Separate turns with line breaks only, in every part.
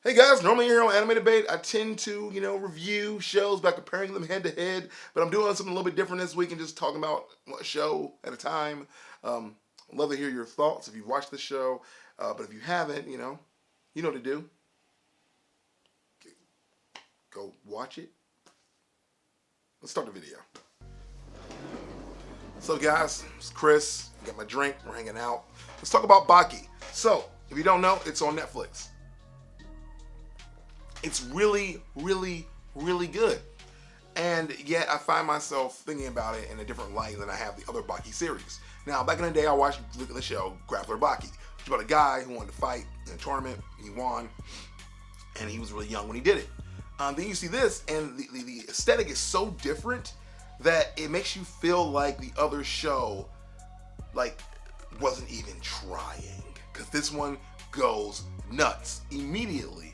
Hey guys, normally here on Anime Debate, I tend to, review shows by comparing them head to head, but I'm doing something a little bit different this week and just talking about a show at a time. I'd love to hear your thoughts if you've watched the show, but if you haven't, you know what to do. Go watch it. Let's start the video. So guys, it's Chris. I got my drink. We're hanging out. Let's talk about Baki. So, if you don't know, it's on Netflix. It's really, really, really good. And yet I find myself thinking about it in a different light than I have the other Baki series. Now, back in the day, I watched the show Grappler Baki. It's about a guy who wanted to fight in a tournament. He won. And he was really young when he did it. Then you see this, and the aesthetic is so different that it makes you feel like the other show wasn't even trying. Because this one goes nuts immediately.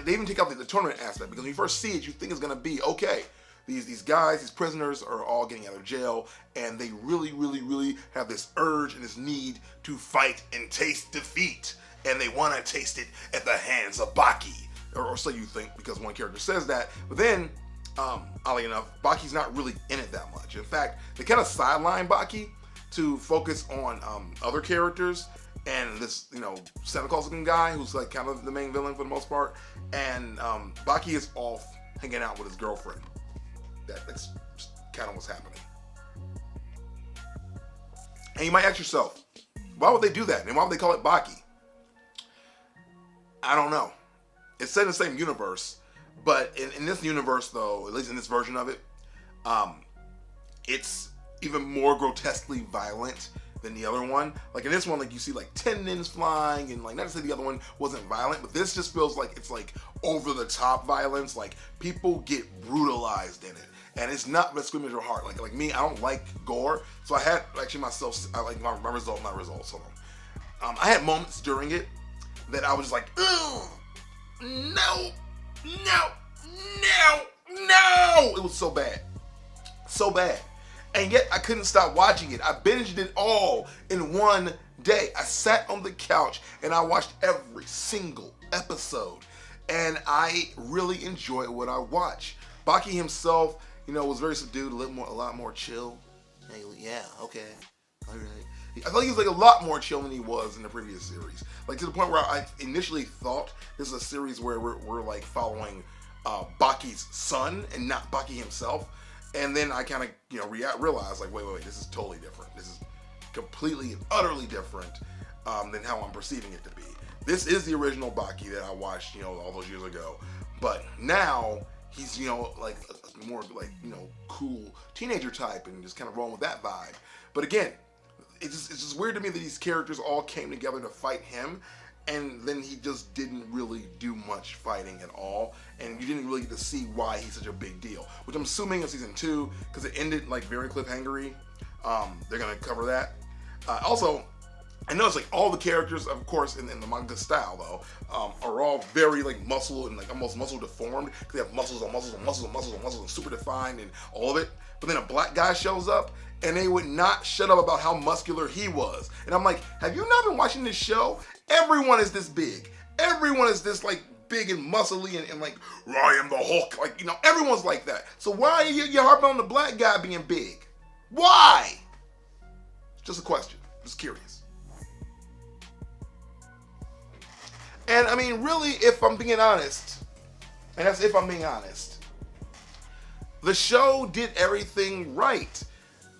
They even take out the tournament aspect, because when you first see it, you think it's going to be, okay, these guys, these prisoners are all getting out of jail, and they really, really, really have this urge and this need to fight and taste defeat. And they want to taste it at the hands of Baki. Or so you think, because one character says that. But then, oddly enough, Baki's not really in it that much. In fact, they kind of sideline Baki to focus on other characters. And this, Santa Claus looking guy who's like kind of the main villain for the most part. And Baki is off hanging out with his girlfriend. That's just kind of what's happening. And you might ask yourself, why would they do that? And why would they call it Baki? I don't know. It's set in the same universe, but in this universe, though, at least in this version of it, it's even more grotesquely violent than the other one. Like in this one, you see 10 ninjas flying, and not to say the other one wasn't violent, but this just feels like it's over the top violence. People get brutalized in it, and it's not but screaming your heart. Like me, I don't like gore, so I had my results. Hold on. I had moments during it that I was just like, ugh. No! It was so bad. So bad. And yet I couldn't stop watching it. I binged it all in one day. I sat on the couch and I watched every single episode. And I really enjoy what I watch. Baki himself, was very subdued, a lot more chill. Yeah, okay. All right. I feel like he was a lot more chill than he was in the previous series. To the point where I initially thought this is a series where we're following Baki's son and not Baki himself. And then I kind of realized wait, this is totally different. This is completely and utterly different than how I'm perceiving it to be. This is the original Baki that I watched all those years ago. But now he's a more cool teenager type and just kind of rolling with that vibe. But again, it's just weird to me that these characters all came together to fight him, and then he just didn't really do much fighting at all, and you didn't really get to see why he's such a big deal, which I'm assuming in season 2, because it ended very cliffhangery. They're going to cover that. Also, I noticed all the characters, of course, in the manga style though, are all very muscle and almost muscle deformed, because they have muscles on muscles on muscles on muscles on muscles and super defined and all of it. But then a black guy shows up, and they would not shut up about how muscular he was. And I'm like, have you not been watching this show? Everyone is this big. Everyone is this big and muscly and I am the Hulk. Everyone's like that. So why are you harping on the black guy being big? Why? Just a question. Just curious. And I mean, really, if I'm being honest, and that's if I'm being honest, the show did everything right,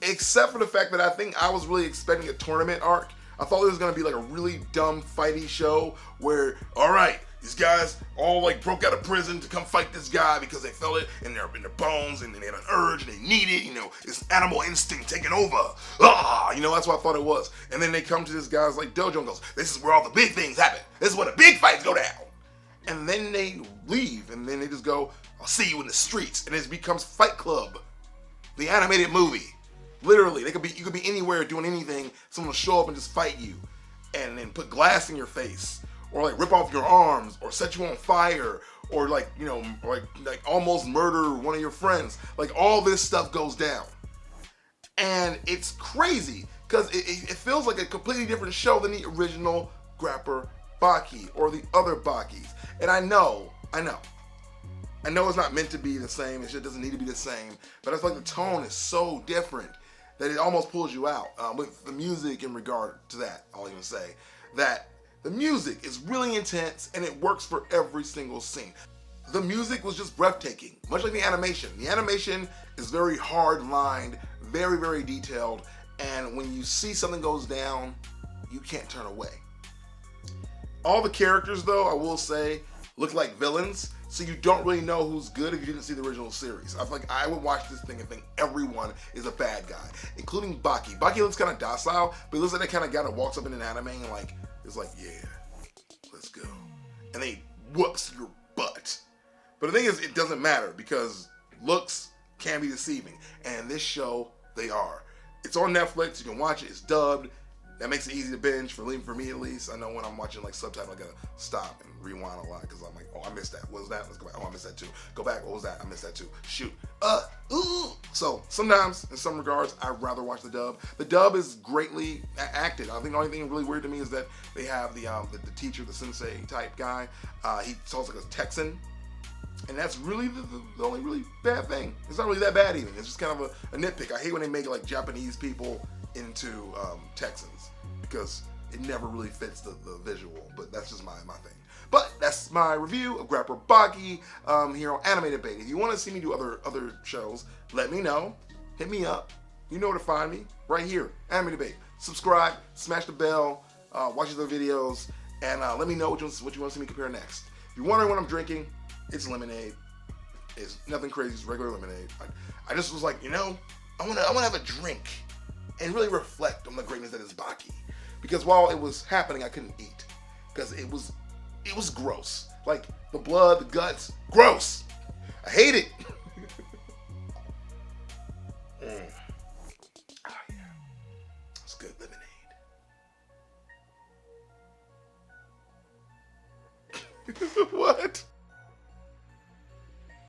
except for the fact that I think I was really expecting a tournament arc. I thought it was going to be a really dumb fighty show where, all right, these guys all broke out of prison to come fight this guy because they felt it in their bones and they had an urge and they need it, this animal instinct taking over. That's what I thought it was. And then they come to this guy's dojo and goes, this is where all the big things happen. This is where the big fights go down. And then they leave and then they just go, I'll see you in the streets. And it becomes Fight Club, the animated movie. Literally, you could be anywhere doing anything. Someone will show up and just fight you, and then put glass in your face, or rip off your arms, or set you on fire, or almost murder one of your friends. All this stuff goes down, and it's crazy because it feels like a completely different show than the original Grappler Baki or the other Bakis. And I know it's not meant to be the same. It shit doesn't need to be the same. But I feel like the tone is so different that it almost pulls you out. With the music in regard to that, I'll even say that the music is really intense and it works for every single scene. The music was just breathtaking, much like the animation. The animation is very hard-lined, very, very detailed, and when you see something goes down, you can't turn away. All the characters, though, I will say, look like villains, so you don't really know who's good if you didn't see the original series. I feel like I would watch this thing and think everyone is a bad guy, including Baki. Baki looks kind of docile, but he looks like that kind of guy that walks up in an anime and is like, yeah, let's go. And then he whoops your butt. But the thing is, it doesn't matter because looks can be deceiving. And in this show, they are. It's on Netflix. You can watch it. It's dubbed. That makes it easy to binge for me at least. I know when I'm watching subtitle, I gotta stop and rewind a lot because I'm like, oh, I missed that. What was that? Let's go back. Oh, I missed that too. Go back. What was that? I missed that too. Shoot. So sometimes, in some regards, I'd rather watch the dub. The dub is greatly acted. I think the only thing really weird to me is that they have the teacher, the sensei type guy. He talks like a Texan. And that's really the only really bad thing. It's not really that bad even. It's just kind of a nitpick. I hate when they make Japanese people into Texans because it never really fits the visual. But that's just my thing. But that's my review of Grappler Baki here on Anime Debate. If you want to see me do other shows, let me know. Hit me up. You know where to find me. Right here, Anime Debate. Subscribe, smash the bell, watch the videos, and let me know what you want to see me compare next. If you're wondering what I'm drinking, it's lemonade. It's nothing crazy. It's regular lemonade. I just was like, I want to have a drink and really reflect on the greatness that is Baki. Because while it was happening, I couldn't eat because it was gross. Like the blood, the guts, gross. I hate it. Oh yeah, it's good lemonade. What?